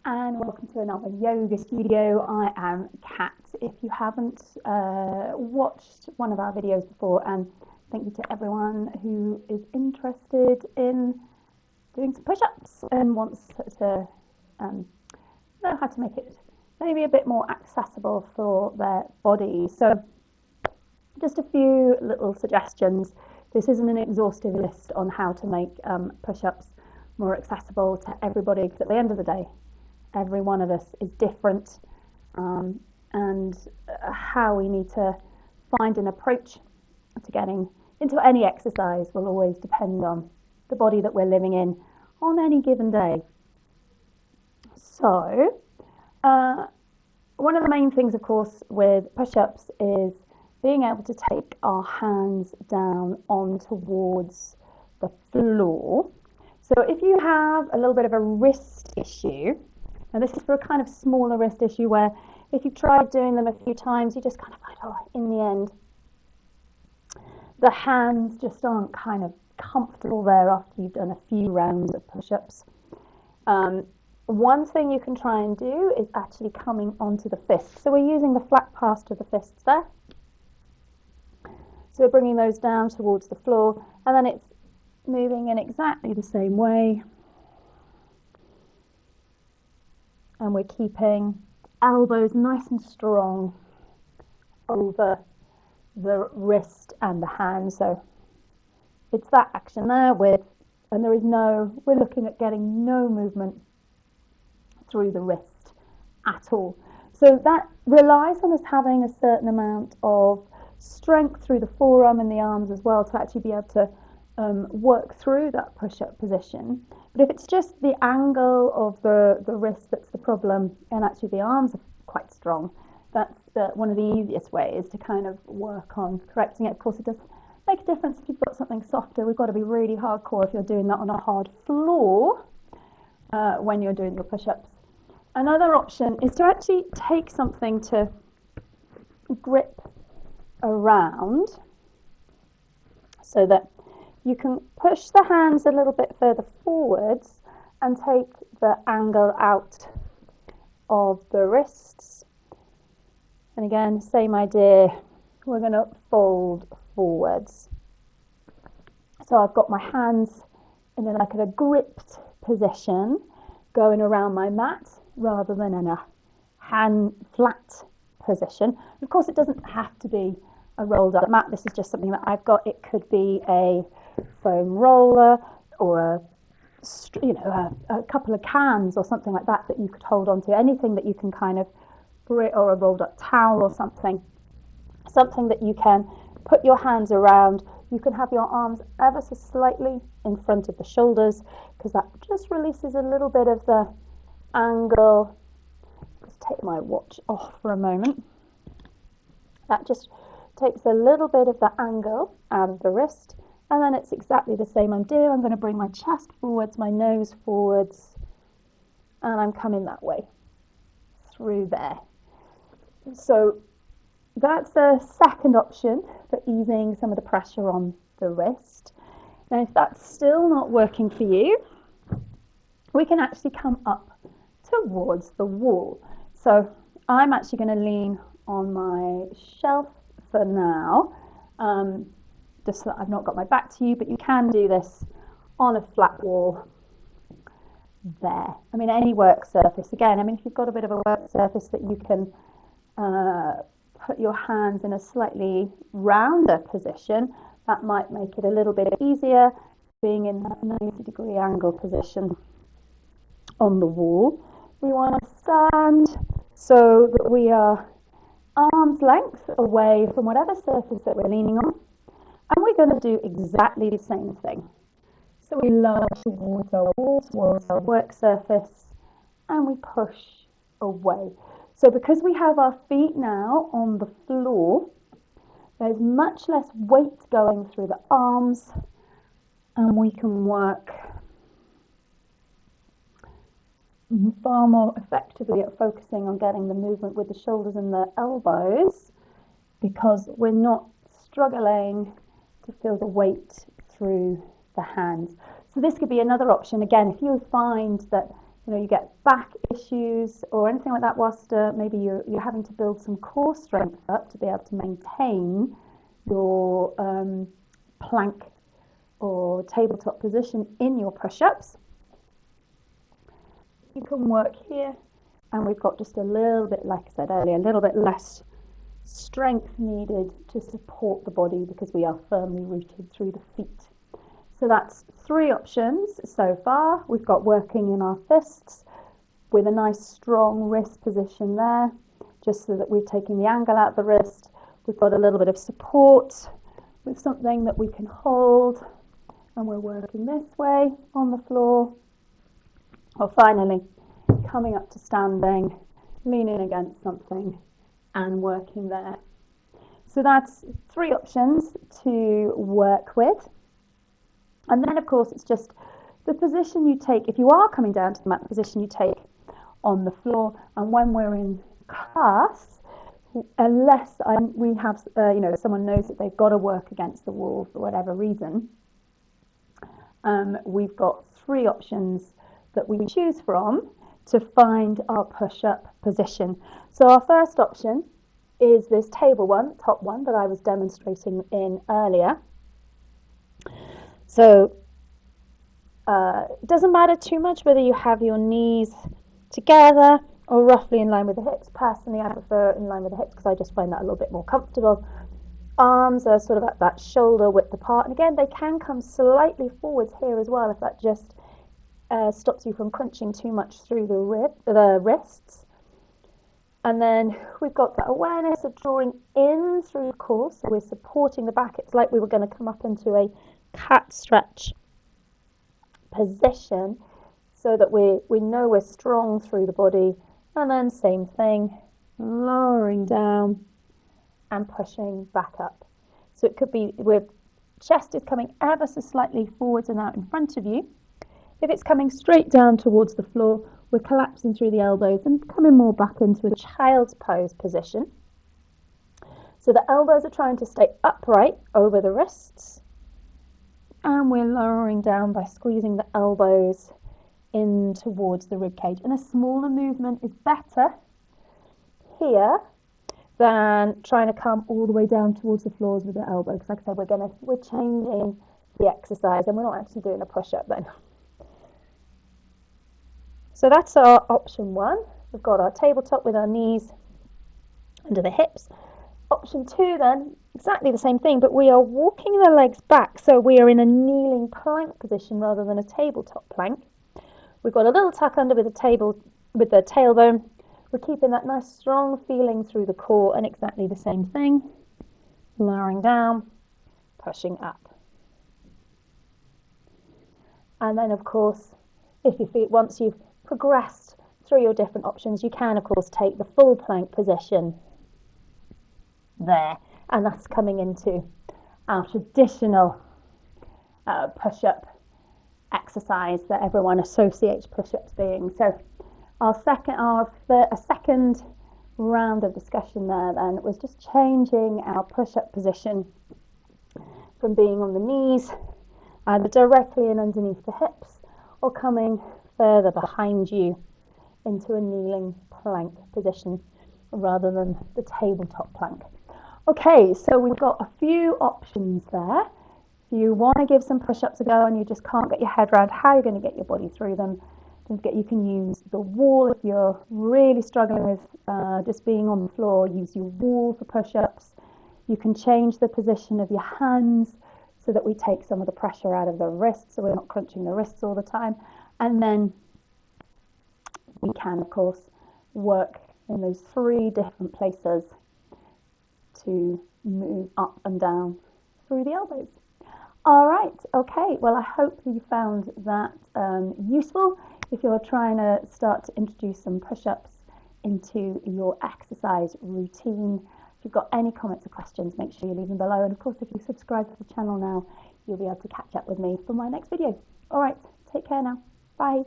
and welcome to another yoga studio. I am Kat. If you haven't watched one of our videos before, and thank you to everyone who is interested in doing some push-ups and wants to know how to make it maybe a bit more accessible for their body. So just a few little suggestions. This isn't an exhaustive list on how to make push-ups more accessible to everybody, because at the end of the day, every one of us is different, and how we need to find an approach to getting into any exercise will always depend on the body that we're living in on any given day. So one of the main things, of course, with push-ups is being able to take our hands down on towards the floor. So if you have a little bit of a wrist issue, and this is for a kind of smaller wrist issue where if you've tried doing them a few times, you just kind of find, in the end, the hands just aren't kind of comfortable there after you've done a few rounds of push-ups. One thing you can try and do is actually coming onto the fists. So we're using the flat pass of the fists there. So we're bringing those down towards the floor, and then it's moving in exactly the same way. And we're keeping elbows nice and strong over the wrist and the hand. So it's that action there and we're looking at getting no movement through the wrist at all. So that relies on us having a certain amount of strength through the forearm and the arms as well to actually be able to work through that push-up position. But if it's just the angle of the wrist that's the problem, and actually the arms are quite strong, that's one of the easiest ways to kind of work on correcting it. Of course, it does make a difference if you've got something softer. We've got to be really hardcore if you're doing that on a hard floor when you're doing your push-ups. Another option is to actually take something to grip around so that you can push the hands a little bit further forwards and take the angle out of the wrists. And again, same idea, we're going to fold forwards. So I've got my hands in like a gripped position going around my mat rather than in a hand flat position. Of course, it doesn't have to be a rolled up mat. This is just something that I've got. It could be a foam roller or a couple of cans or something like that you could hold on to. Anything that you can kind of grip, or a rolled up towel or something that you can put your hands around. You can have your arms ever so slightly in front of the shoulders, because that just releases a little bit of the angle. Just take my watch off for a moment. That just takes a little bit of the angle out of the wrist, and then it's exactly the same idea. I'm going to bring my chest forwards, my nose forwards, and I'm coming that way through there. So that's a second option for easing some of the pressure on the wrist. Now, if that's still not working for you, we can actually come up towards the wall. So I'm actually going to lean on my shelf for now, just so that I've not got my back to you, but you can do this on a flat wall there. I mean, any work surface. Again, I mean, if you've got a bit of a work surface that you can put your hands in a slightly rounder position, that might make it a little bit easier, being in that 90-degree angle position on the wall. We want to stand so that we are arm's length away from whatever surface that we're leaning on, and we're going to do exactly the same thing. So we lower towards our wall, towards our work surface, and we push away. So because we have our feet now on the floor, there's much less weight going through the arms, and we can work far more effectively at focusing on getting the movement with the shoulders and the elbows, because we're not struggling to feel the weight through the hands. So this could be another option. Again, if you find that you get back issues or anything like that whilst maybe you're having to build some core strength up to be able to maintain your plank or tabletop position in your push-ups, you can work here, and we've got just a little bit, like I said earlier, a little bit less strength needed to support the body because we are firmly rooted through the feet. So that's 3 options so far. We've got working in our fists with a nice strong wrist position there, just so that we're taking the angle out of the wrist. We've got a little bit of support with something that we can hold, and we're working this way on the floor. Or finally, coming up to standing, leaning against something and working there. So that's 3 options to work with. And then, of course, it's just the position you take. If you are coming down to the mat, the position you take on the floor. And when we're in class, unless we have, someone knows that they've got to work against the wall for whatever reason, we've got 3 options that we choose from to find our push-up position. So our first option is this table one, top one, that I was demonstrating in earlier. So it doesn't matter too much whether you have your knees together or roughly in line with the hips. Personally, I prefer in line with the hips because I just find that a little bit more comfortable. Arms are sort of at that shoulder width apart. And again, they can come slightly forwards here as well if that just stops you from crunching too much through the wrists. And then we've got that awareness of drawing in through the core, so we're supporting the back. It's like we were going to come up into a cat stretch position so that we know we're strong through the body. And then same thing, lowering down and pushing back up. So it could be where chest is coming ever so slightly forwards and out in front of you. If it's coming straight down towards the floor, we're collapsing through the elbows and coming more back into a child's pose position. So the elbows are trying to stay upright over the wrists, and we're lowering down by squeezing the elbows in towards the rib cage. And a smaller movement is better here than trying to come all the way down towards the floors with the elbow. Because like I said, we're changing the exercise, and we're not actually doing a push-up then. So that's our option 1. We've got our tabletop with our knees under the hips. Option 2 then, exactly the same thing, but we are walking the legs back, so we are in a kneeling plank position rather than a tabletop plank. We've got a little tuck under with the tailbone. We're keeping that nice strong feeling through the core, and exactly the same thing. Lowering down, pushing up. And then, of course, once you've progressed through your different options, you can, of course, take the full plank position there, and that's coming into our traditional push-up exercise that everyone associates push-ups being. So a second round of discussion there then was just changing our push-up position from being on the knees either directly in underneath the hips or coming further behind you into a kneeling plank position rather than the tabletop plank. Okay, so we've got a few options there. If you want to give some push-ups a go and you just can't get your head around how you're going to get your body through them, don't forget you can use the wall. If you're really struggling with just being on the floor, use your wall for push-ups. You can change the position of your hands so that we take some of the pressure out of the wrists, so we're not crunching the wrists all the time. And then we can, of course, work in those 3 different places to move up and down through the elbows. All right, okay, well, I hope you found that useful if you're trying to start to introduce some push-ups into your exercise routine. If you've got any comments or questions, make sure you leave them below. And of course, if you subscribe to the channel now, you'll be able to catch up with me for my next video. All right, take care now. Bye.